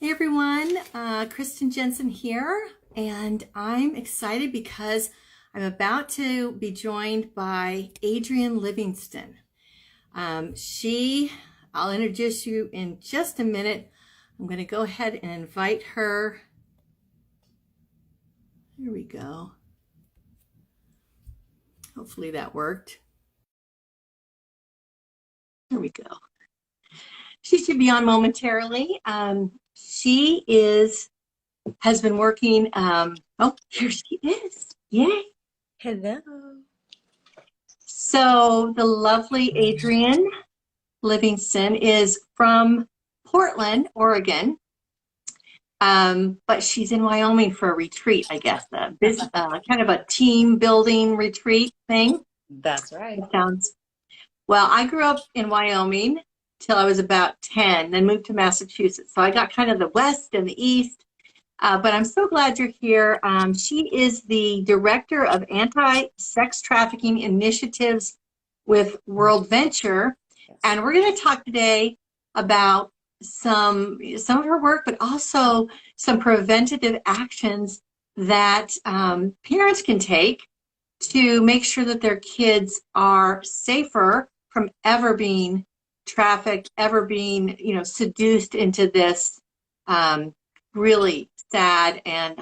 Hey everyone, Kristen Jenson here, and I'm excited because I'm about to be joined by Adrienne Livingston. I'll introduce you in just a minute. I'm going to go ahead and invite her. Here we go. Hopefully that worked. Here we go. She should be on momentarily. Has been working. Oh, here she is. Yay. Hello. So the lovely Adrienne Livingston is from Portland, Oregon, but she's in Wyoming for a retreat, I guess, kind of a team building retreat thing. That's right. Well, I grew up in Wyoming till I was about 10, then moved to Massachusetts. So I got kind of the West and the East. But I'm so glad you're here. She is the director of anti-sex trafficking initiatives with Worldventure. Yes. And we're going to talk today about some of her work, but also some preventative actions that parents can take to make sure that their kids are safer from ever being trafficked, ever being, seduced into this really sad and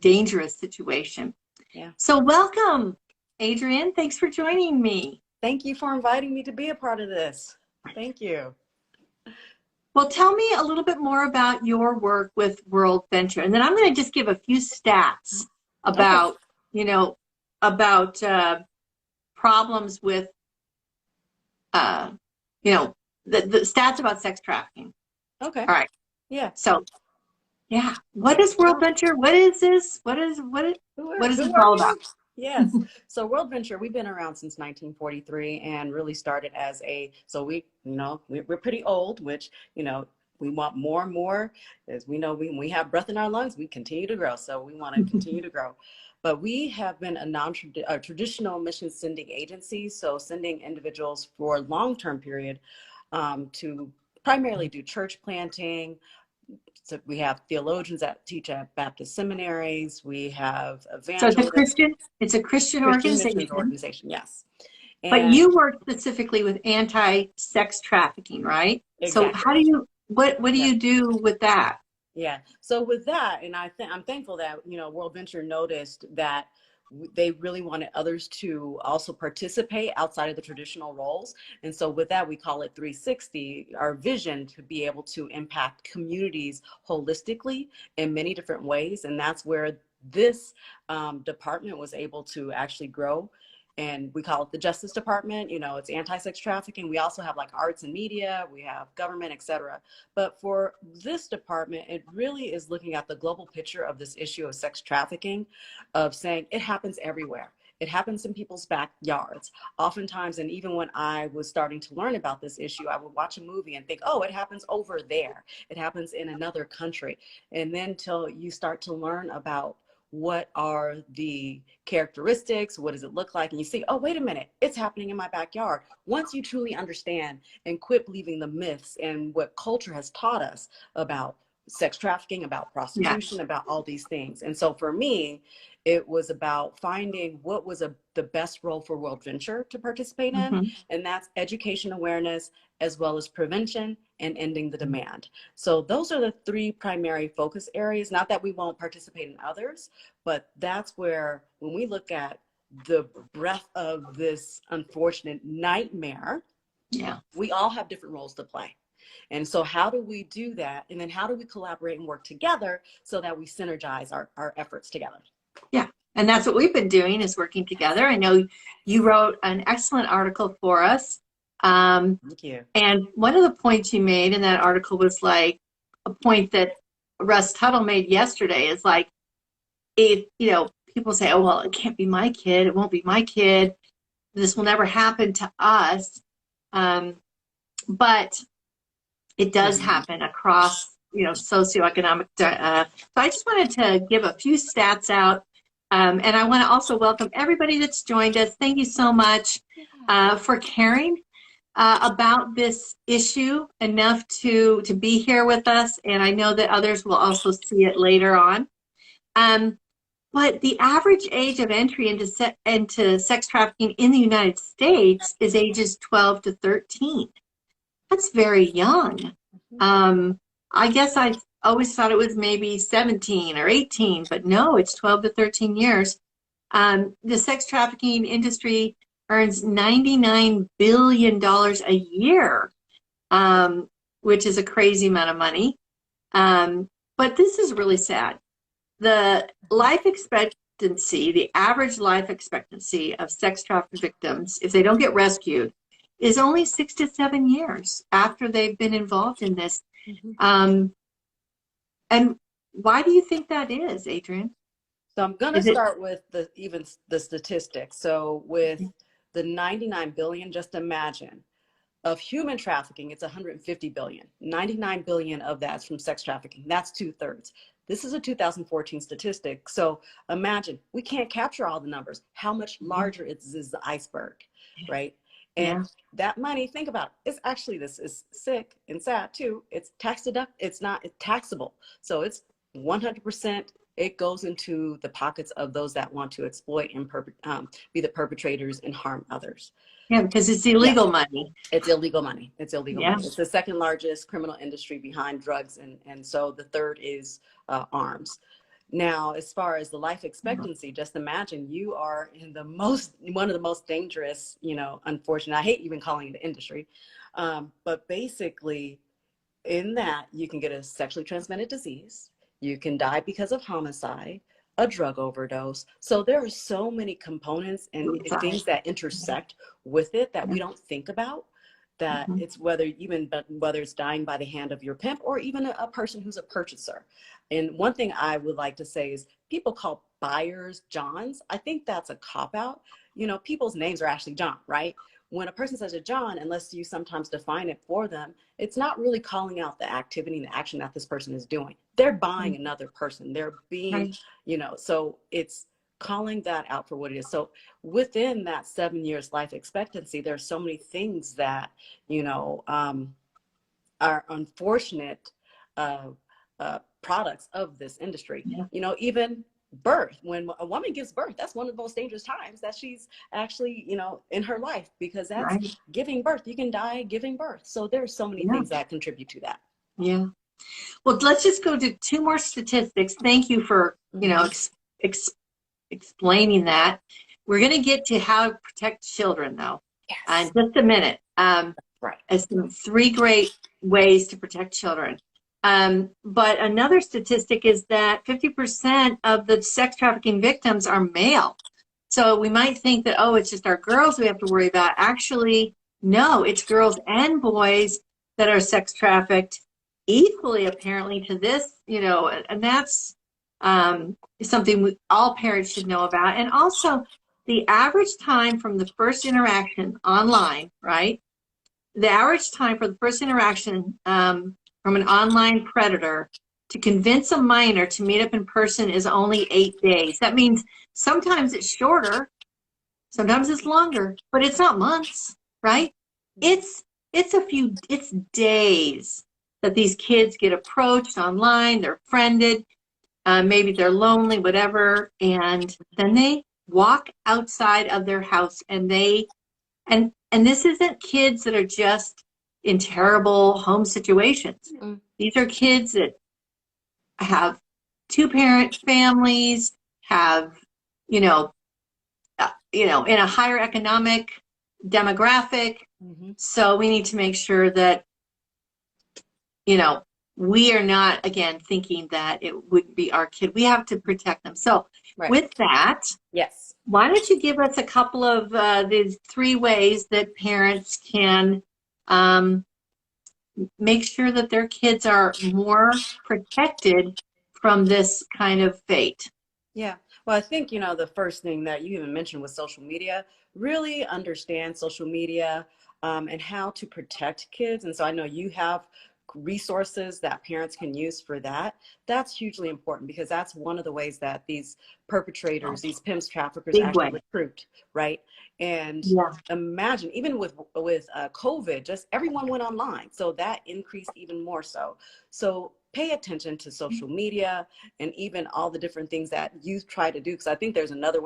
dangerous situation. Yeah. So welcome, Adrienne. Thanks for joining me. Thank you for inviting me to be a part of this. Thank you. Well, tell me a little bit more about your work with Worldventure, and then I'm going to just give a few stats about, problems with, the stats about sex trafficking. Okay. All right. Yeah. So, yeah. What is Worldventure? What is this? What is this all about? Yes. So Worldventure, we've been around since 1943 and really started as we're pretty old, which, we want more and more. As we know, when we have breath in our lungs, we continue to grow. So we want to continue to grow. But we have been a traditional mission sending agency. So sending individuals for a long-term period to primarily do church planting. So we have theologians that teach at Baptist seminaries. We have evangelists. So it's a Christian organization, yes. But you work specifically with anti-sex trafficking, right? Exactly. So what do you do with that? Yeah. So with that, and I'm thankful that, Worldventure noticed that they really wanted others to also participate outside of the traditional roles. And so with that, we call it 360, our vision to be able to impact communities holistically in many different ways. And that's where this department was able to actually grow. And we call it the Justice Department. It's anti-sex trafficking. We also have like arts and media, we have government, etc. But for this department, it really is looking at the global picture of this issue of sex trafficking, of saying it happens everywhere. It happens in people's backyards. Oftentimes, and even when I was starting to learn about this issue, I would watch a movie and think, oh, it happens over there. It happens in another country. And then till you start to learn about what are the characteristics, what does it look like, and you see, oh, wait a minute, it's happening in my backyard. Once you truly understand and quit believing the myths and what culture has taught us about sex trafficking, about prostitution, about all these things. And so for me, it was about finding what was the best role for Worldventure to participate in, and that's education awareness, as well as prevention and ending the demand. So those are the three primary focus areas. Not that we won't participate in others, but that's where, when we look at the breadth of this unfortunate nightmare, we all have different roles to play. And so how do we do that? And then how do we collaborate and work together so that we synergize our efforts together? Yeah. And that's what we've been doing, is working together. I know you wrote an excellent article for us. Thank you. And one of the points you made in that article was like a point that Russ Tuttle made yesterday, is like, people say, oh, well, it can't be my kid. It won't be my kid. This will never happen to us. But it does happen across, socioeconomic. So I just wanted to give a few stats out. And I want to also welcome everybody that's joined us. Thank you so much for caring about this issue enough to be here with us, and I know that others will also see it later on. Um, but the average age of entry into sex trafficking in the United States is ages 12 to 13. That's very young. I guess I always thought it was maybe 17 or 18, but no, it's 12 to 13 years. The sex trafficking industry earns $99 billion a year, which is a crazy amount of money. But this is really sad. The life expectancy, the average life expectancy of sex trafficking victims, if they don't get rescued, is only 6 to 7 years after they've been involved in this. And why do you think that is, Adrienne? So I'm going to start with the statistics. So with the 99 billion, just imagine of human trafficking, it's 150 billion. 99 billion of that's from sex trafficking. That's 2/3. This is a 2014 statistic. So imagine, we can't capture all the numbers. How much larger is the iceberg, right? And that money, think about it, it's actually, this is sick and sad too. It's tax deduct, it's not taxable. So it's 100%, it goes into the pockets of those that want to exploit and be the perpetrators and harm others. Yeah, because it's illegal money. It's illegal money. It's illegal money. It's the second largest criminal industry behind drugs. And so the third is arms. Now, as far as the life expectancy, just imagine you are in one of the most dangerous, unfortunate, I hate even calling it the industry, but basically in that you can get a sexually transmitted disease, you can die because of homicide, a drug overdose. So there are so many components and things that intersect with it that we don't think about, that it's whether it's dying by the hand of your pimp or even a person who's a purchaser. And one thing I would like to say is people call buyers Johns. I think that's a cop-out. People's names are actually John, right? When a person says a John, unless you sometimes define it for them, it's not really calling out the activity and the action that this person is doing. They're buying another person. They're being, so it's calling that out for what it is. So within that 7 years life expectancy, there's so many things that, are unfortunate products of this industry. Even birth, when a woman gives birth, that's one of the most dangerous times that she's actually, in her life, because that's giving birth. You can die giving birth. So there's so many things that contribute to that. Yeah. Well, let's just go to 2 more statistics. Thank you for, explaining that. We're going to get to how to protect children, though, in just a minute. As 3 great ways to protect children. But another statistic is that 50% of the sex trafficking victims are male. So we might think that, it's just our girls we have to worry about. Actually, no, it's girls and boys that are sex trafficked equally, apparently, to this, and that's something all parents should know about. And also, the average time from the first interaction online, right? The average time for the first interaction from an online predator to convince a minor to meet up in person is only 8 days. That means sometimes it's shorter, sometimes it's longer, but it's not months, right? It's days that these kids get approached online, they're friended, maybe they're lonely, whatever, and then they walk outside of their house and this isn't kids that are just in terrible home situations. These are kids that have 2-parent families, have, in a higher economic demographic. So we need to make sure that, we are not, again, thinking that it would be our kid. We have to protect them. So with that, why don't you give us a couple of these 3 ways that parents can make sure that their kids are more protected from this kind of fate? Yeah. Well, I think, the first thing that you even mentioned was social media. Really understand social media and how to protect kids. And so I know you have resources that parents can use for that, that's hugely important, because that's one of the ways that these perpetrators, these pimps, traffickers Big actually way. recruit, right? And Yeah. imagine, even with COVID, just everyone went online, so that increased even more so. So pay attention to social media and even all the different things that youth try to do, because I think there's another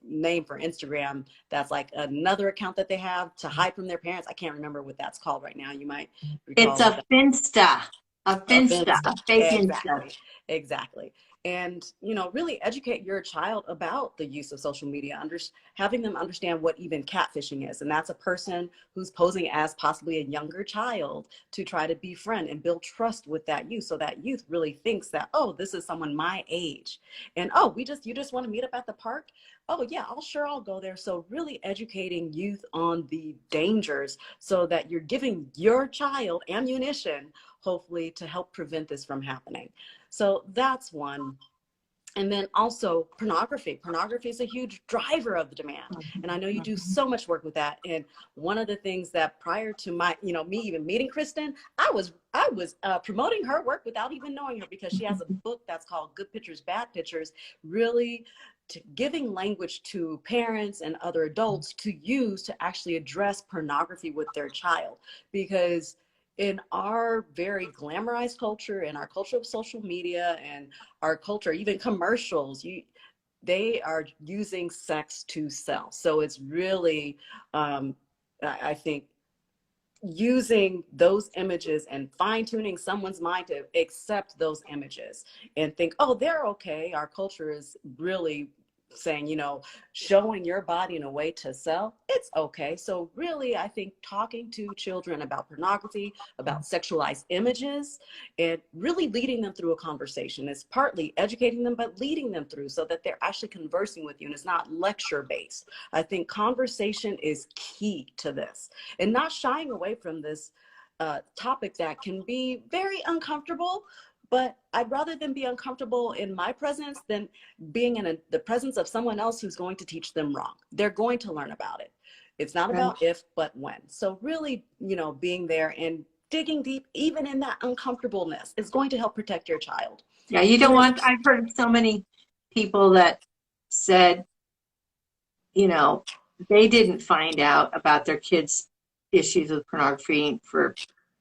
name for Instagram that's like another account that they have to hide from their parents. I can't remember what that's called right now. You might It's recall what a Finsta, a offense Finsta, a stuff. fake Insta. Exactly. Exactly. And, really educate your child about the use of social media, having them understand what even catfishing is. And that's a person who's posing as possibly a younger child to try to befriend and build trust with that youth. So that youth really thinks that, oh, this is someone my age. And, oh, you just want to meet up at the park? Oh yeah, I'll go there. So really educating youth on the dangers, so that you're giving your child ammunition, hopefully, to help prevent this from happening. So that's one. And then also pornography. Pornography is a huge driver of the demand. And I know you do so much work with that. And one of the things that prior to me even meeting Kristen, I was promoting her work without even knowing her, because she has a book that's called Good Pictures, Bad Pictures, really giving language to parents and other adults to use to actually address pornography with their child. Because in our very glamorized culture, in our culture of social media and our culture, even commercials, they are using sex to sell. So it's really, I think, using those images and fine tuning someone's mind to accept those images and think, oh, they're okay. Our culture is really saying, showing your body in a way to sell, it's okay. So really, I think talking to children about pornography, about sexualized images, and really leading them through a conversation is partly educating them, but leading them through so that they're actually conversing with you and it's not lecture based. I think conversation is key to this, and not shying away from this topic that can be very uncomfortable. But I'd rather them be uncomfortable in my presence than being in the presence of someone else who's going to teach them wrong. They're going to learn about it. It's not about if, but when. So really, being there and digging deep, even in that uncomfortableness, is going to help protect your child. Yeah, you don't want, I've heard so many people that said, they didn't find out about their kids' issues with pornography for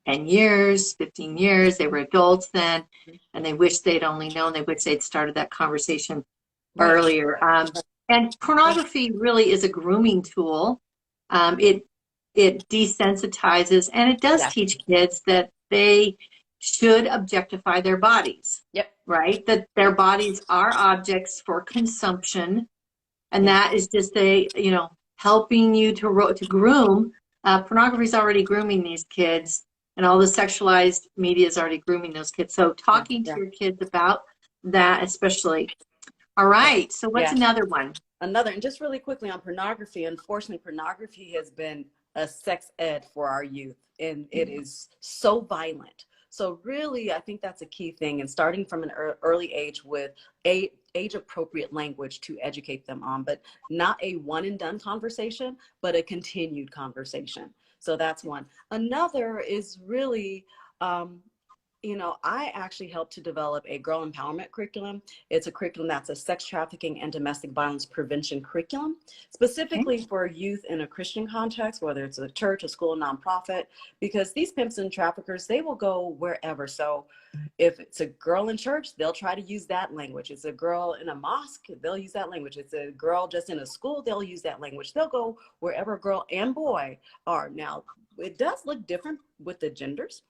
10 years, 15 years. They were adults then, and they wish they'd only known. They wish they'd started that conversation earlier. And pornography really is a grooming tool. It desensitizes, and it does teach kids that they should objectify their bodies. Yep. Right? That their bodies are objects for consumption. And that is just helping you to groom. Pornography is already grooming these kids, and all the sexualized media is already grooming those kids. So talking to your kids about that, especially. All right. So what's another one? And just really quickly on pornography, unfortunately, pornography has been a sex ed for our youth, and it is so violent. So really, I think that's a key thing, and starting from an early age with age-appropriate language to educate them on, but not a one-and-done conversation, but a continued conversation. So that's one. Another is really, I actually helped to develop a girl empowerment curriculum. It's a curriculum that's a sex trafficking and domestic violence prevention curriculum, specifically for youth in a Christian context, whether it's a church, a school, a nonprofit, because these pimps and traffickers, they will go wherever. So if it's a girl in church, they'll try to use that language. It's a girl in a mosque, they'll use that language. It's a girl just in a school, they'll use that language. They'll go wherever girl and boy are. Now, it does look different with the genders.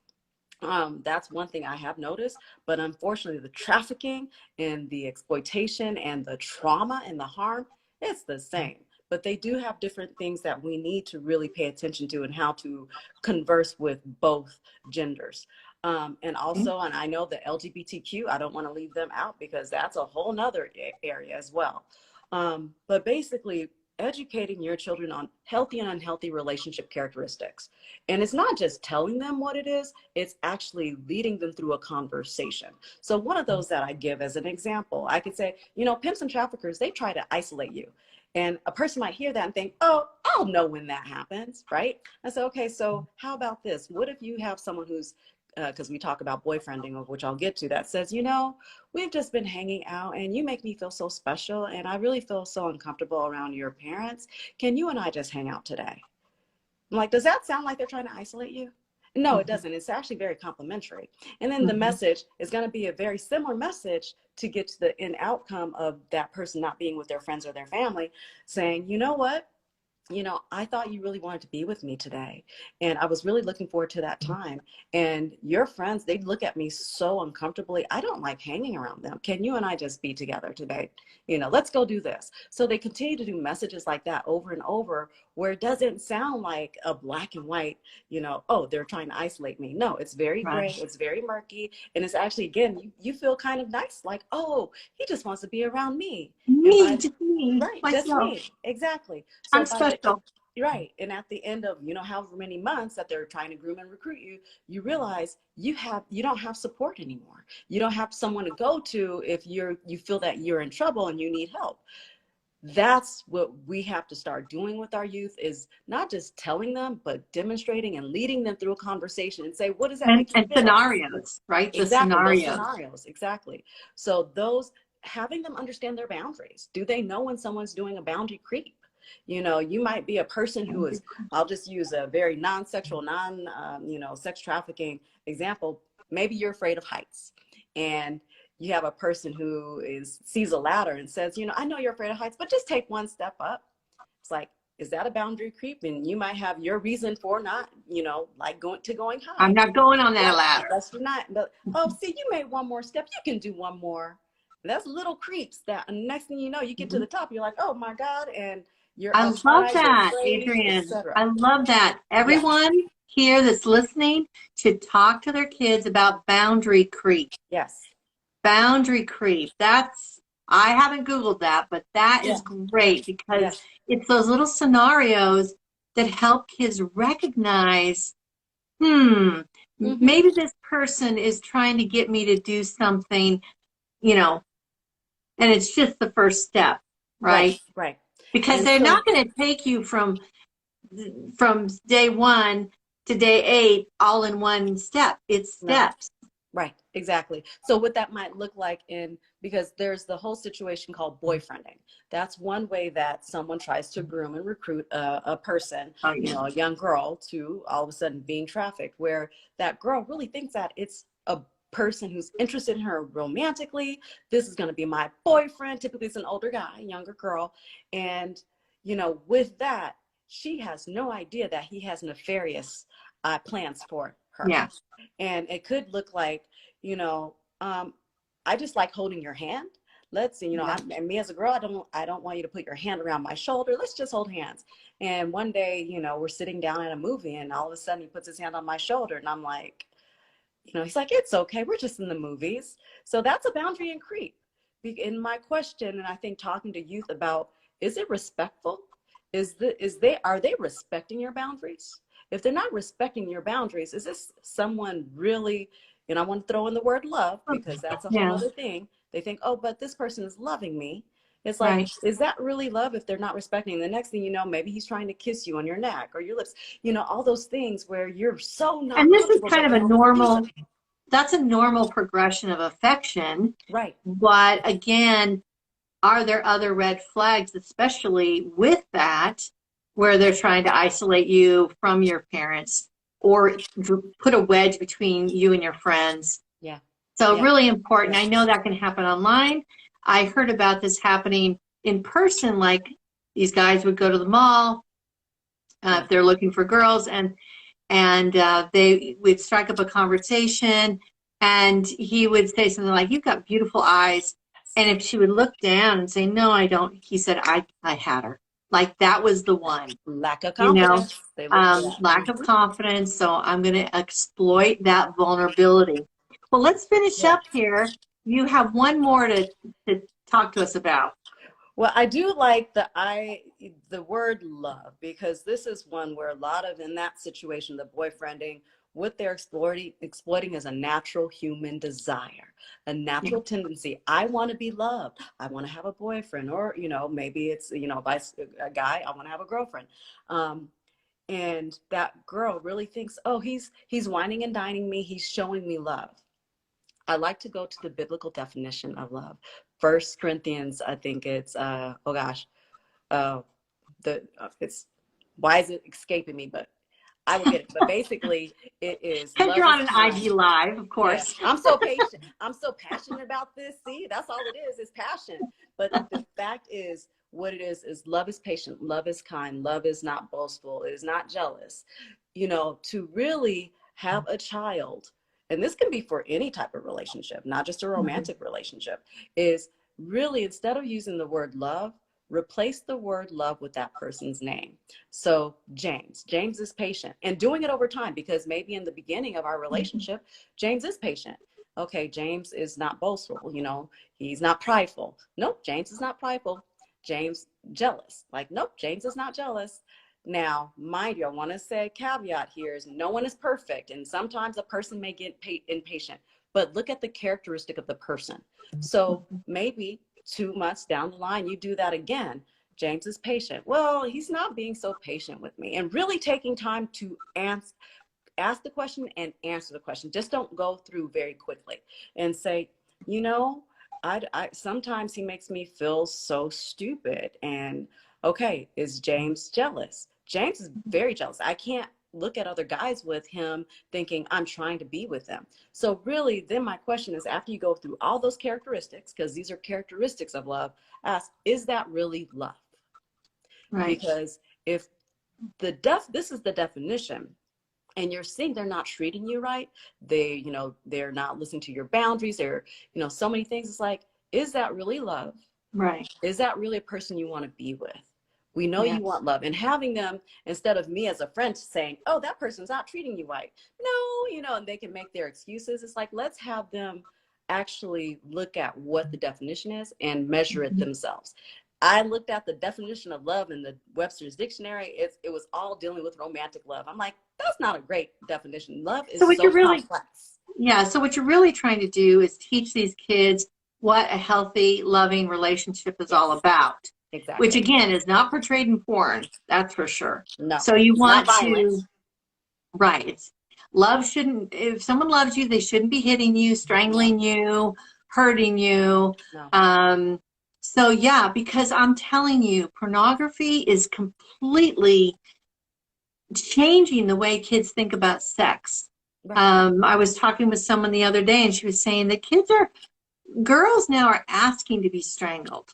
That's one thing I have noticed, but unfortunately the trafficking and the exploitation and the trauma and the harm, it's the same. But they do have different things that we need to really pay attention to, and how to converse with both genders. And also, and I know the LGBTQ, I don't want to leave them out, because that's a whole nother area as well. But basically, educating your children on healthy and unhealthy relationship characteristics. And it's not just telling them what it is, it's actually leading them through a conversation. So one of those that I give as an example, I could say, pimps and traffickers, they try to isolate you. And a person might hear that and think, oh, I'll know when that happens, right? I say, okay, so how about this? What if you have someone who's because we talk about boyfriending, which I'll get to, that says, you know, we've just been hanging out and you make me feel so special and I really feel so uncomfortable around your parents. Can you and I just hang out today? I'm like, does that sound like they're trying to isolate you? No, it doesn't. It's actually very complimentary. And then the message is going to be a very similar message to get to the end outcome of that person not being with their friends or their family, saying, you know what? You know, I thought you really wanted to be with me today. And I was really looking forward to that time. And your friends, they look at me so uncomfortably. I don't like hanging around them. Can you and I just be together today? You know, let's go do this. So they continue to do messages like that over and over, where it doesn't sound like a black and white, you know, oh, they're trying to isolate me. No, it's very gray. It's very murky. And it's actually, again, you feel kind of nice, like, oh, he just wants to be around me. Just me, Right, just myself. me, exactly. So I'm special. right, and at the end of, you know, however many months that they're trying to groom and recruit you, you realize you don't have support anymore. You don't have someone to go to if you feel that you're in trouble and you need help. That's what we have to start doing with our youth, is not just telling them, but demonstrating and leading them through a conversation and say, what does that make you And feel? scenarios, right? The Exactly, those scenarios. scenarios, exactly. So those, having them understand their boundaries. Do they know when someone's doing a boundary creep? You know, you might be a person who is, I'll just use a very non-sexual, you know, sex trafficking example. Maybe you're afraid of heights, and you have a person who sees a ladder and says, you know, I know you're afraid of heights, but just take one step up. It's like, is that a boundary creep? And you might have your reason for not, you know, like going I'm high. not going on that Right, ladder. that's not. But, oh, see, you made one more step. You can do one more. That's little creeps. That next thing you know, you get to the top. You're like, oh my God, and you're I love outside, you're that, afraid, Adrienne. etc. I love that. Yeah. Everyone here that's listening should talk to their kids about boundary creep. Yes. Boundary creep. I haven't Googled that, but that Yeah. is great, because Yes. it's those little scenarios that help kids recognize, maybe this person is trying to get me to do something, you know, and it's just the first step, Right. right? Right. Because And they're so, not going to take you from day 1 to day 8 all in one step. It's no. steps. Right, exactly. So what that might look like because there's the whole situation called boyfriending. That's one way that someone tries to groom and recruit a person, Oh, you yeah. know, a young girl, to all of a sudden being trafficked, where that girl really thinks that it's a person who's interested in her romantically. This is going to be my boyfriend. Typically it's an older guy, younger girl. And, you know, with that, she has no idea that he has nefarious plans for her. Yeah. And it could look like, you know, I just like holding your hand. Let's, you know, and me as a girl, I don't want you to put your hand around my shoulder. Let's just hold hands. And one day, you know, we're sitting down at a movie and all of a sudden he puts his hand on my shoulder and I'm like, you know, he's like, it's okay. We're just in the movies. So that's a boundary and creep. In my question, and I think talking to youth about, is it respectful? Are they respecting your boundaries? If they're not respecting your boundaries, is this someone really, and I want to throw in the word love, because that's a whole Yeah. other thing. They think, oh, but this person is loving me. It's like, Right. is that really love if they're not respecting? The next thing you know, maybe he's trying to kiss you on your neck or your lips, you know, all those things where you're so not And this is comfortable kind that of they a don't refuse it. that's a normal progression of affection. Right. But again, are there other red flags, especially with that, where they're trying to isolate you from your parents or put a wedge between you and your friends? Yeah. So Yeah. really important. Yeah. I know that can happen online. I heard about this happening in person, like these guys would go to the mall if they're looking for girls, and they would strike up a conversation, and he would say something like, "You've got beautiful eyes." And if she would look down and say, "No, I don't," he said, I had her. Like that was the one, Lack of you know, confidence. They look for that. lack of confidence. So I'm going to exploit that vulnerability. Well, let's finish Yeah. up here. You have one more to talk to us about. Well, I do like the word love, because this is one where a lot of, in that situation, the boyfriending, what they're exploiting is a natural human desire, a natural tendency. I want to be loved. I want to have a boyfriend, or, you know, maybe it's, you know, a guy, I want to have a girlfriend. And that girl really thinks, oh, he's whining and dining me. He's showing me love. I like to go to the biblical definition of love. First Corinthians, I think it's, uh, it's, why is it escaping me? But I will get it. But basically, it is Because love you're is on an kind. IG Live, of Yeah, course. I'm so patient. I'm so passionate about this. See, that's all it is passion. But the fact is, what it is love is patient, love is kind, love is not boastful, it is not jealous. You know, to really have a child, and this can be for any type of relationship, not just a romantic relationship, is really, instead of using the word love, replace the word love with that person's name. So James is patient, and doing it over time, because maybe in the beginning of our relationship, James is patient. Okay, James is not boastful, you know, he's not prideful. Nope, James is not prideful. James jealous. Like, nope, James is not jealous. Now, mind you, I want to say a caveat here is no one is perfect, and sometimes a person may get impatient, but look at the characteristic of the person. So maybe 2 months down the line, you do that again. James is patient. Well, he's not being so patient with me, and really taking time to ask the question and answer the question. Just don't go through very quickly and say, you know, I sometimes he makes me feel so stupid. And okay, is James jealous? James is very jealous. I can't look at other guys with him thinking I'm trying to be with them. So really, then my question is, after you go through all those characteristics, because these are characteristics of love, ask, is that really love? Right. Because if this is the definition, and you're seeing they're not treating you right, they're not listening to your boundaries, they're, so many things, it's like, is that really love? Right. Is that really a person you want to be with? We know Yeah. you want love, and having them, instead of me as a friend saying, oh, that person's not treating you right, no, and they can make their excuses. It's like, let's have them actually look at what the definition is and measure it themselves. I looked at the definition of love in the Webster's dictionary. It was all dealing with romantic love. I'm like, that's not a great definition. Love So is what so you're really, complex. yeah, so what you're really trying to do is teach these kids what a healthy, loving relationship is all Yes, about, which exactly. again is not portrayed in porn, that's for sure. No, So you it's not want violent. to, right. Love shouldn't, if someone loves you, they shouldn't be hitting you, No, strangling you, hurting you. no. So yeah, because I'm telling you, pornography is completely changing the way kids think about sex. Right. I was talking with someone the other day and she was saying that girls now are asking to be strangled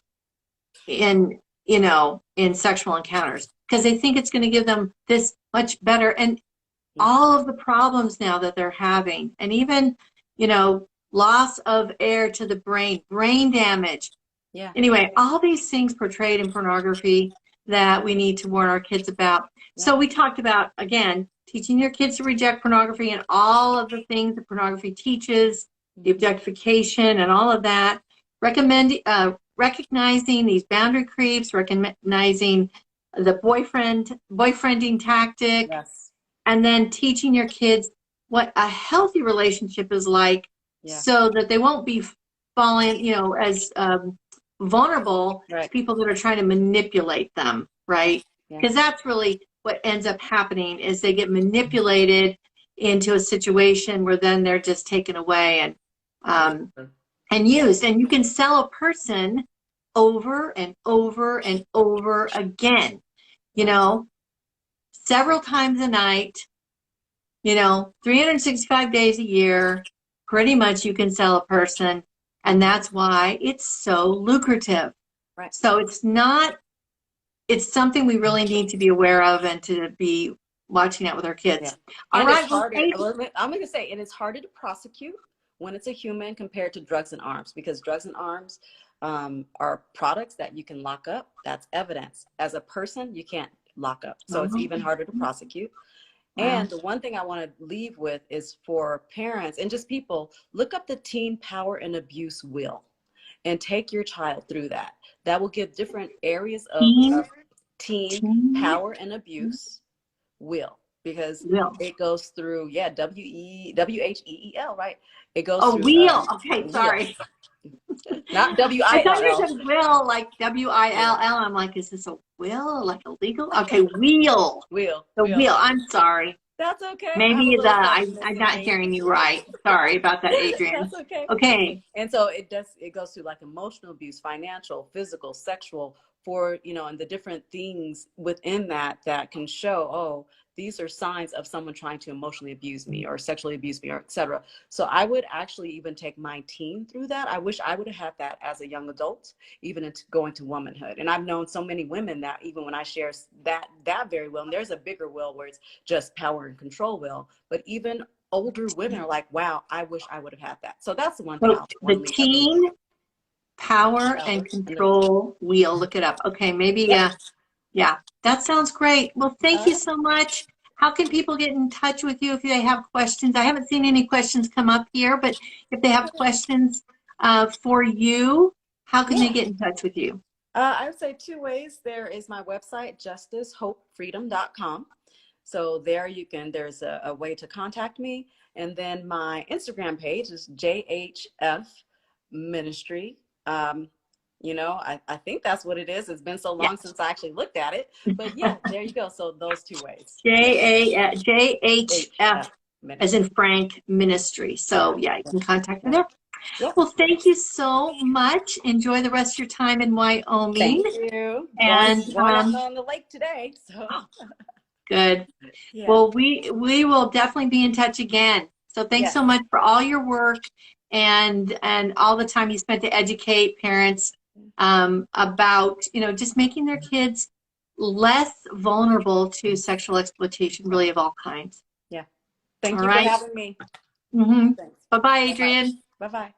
in, in sexual encounters because they think it's going to give them this much better. And all of the problems now that they're having, and even, loss of air to the brain damage. Yeah. Anyway, all these things portrayed in pornography that we need to warn our kids about. Yeah. So we talked about, again, teaching your kids to reject pornography and all of the things that pornography teaches, the objectification and all of that. Recognizing these boundary creeps, recognizing the boyfriending tactic, Yes. and then teaching your kids what a healthy relationship is like, Yeah. so that they won't be falling, as vulnerable to Right. people that are trying to manipulate them, right? Yeah. Because that's really what ends up happening is they get manipulated into a situation where then they're just taken away and used. And you can sell a person over and over and over again, several times a night, 365 days a year. Pretty much you can sell a person, and that's why it's so lucrative. Right. So it's something we really need to be aware of and to be watching out with our kids. Yeah. All And right. it's harder, I'm going to say, and it's harder to prosecute when it's a human compared to drugs and arms, because drugs and arms are products that you can lock up. That's evidence. As a person, you can't lock up. So it's even harder to prosecute. And the one thing I want to leave with is for parents and just people, look up the Teen Power and Abuse Wheel and take your child through that. That will give different areas of teen power and abuse wheel, because it goes through, WHEEL, right? It goes through wheel. Okay, wheel. sorry. Not I thought you WILL. said will, like WILL. I'm like, is this a will, like illegal? Okay, wheel. The Will. wheel. I'm sorry. That's okay. I'm a Maybe little I'm missing not link. hearing you right. Sorry about that, Adrian. That's okay. Okay. And so it goes through like emotional abuse, financial, physical, sexual, for, and the different things within that can show, oh, these are signs of someone trying to emotionally abuse me or sexually abuse me, or etc. So I would actually even take my teen through that. I wish I would have had that as a young adult, even into going to womanhood. And I've known so many women that even when I share that very well, and there's a bigger will where it's just power and control will, but even older women are like, wow, I wish I would have had that. So that's the one thing So I want the to leave everyone. teen power and And control wheel. Look it up. Okay, maybe yep. yeah, that sounds great. Well, thank All you right. so much. How can people get in touch with you if they have questions? I haven't seen any questions come up here, but if they have questions for you, how can they Yeah. get in touch with you? I would say two ways. There is my website, justicehopefreedom.com. So there's a way to contact me. And then my Instagram page is JHF Ministry. I think that's what it is. It's been so long Yes. since I actually looked at it. But yeah, there you go. So those two ways. JHF as in Frank Ministry. So yeah, you can contact me there. Yep. Well, thank you so much. Enjoy the rest of your time in Wyoming. Thank you. And going out on the lake today. So good. yeah. Well, we will definitely be in touch again. So thanks so much for all your work and all the time you spent to educate parents about, just making their kids less vulnerable to sexual exploitation, really of all kinds. Yeah. Thank All you right. for having me. Mm-hmm. Thanks. Bye-bye, Adrienne. Bye-bye.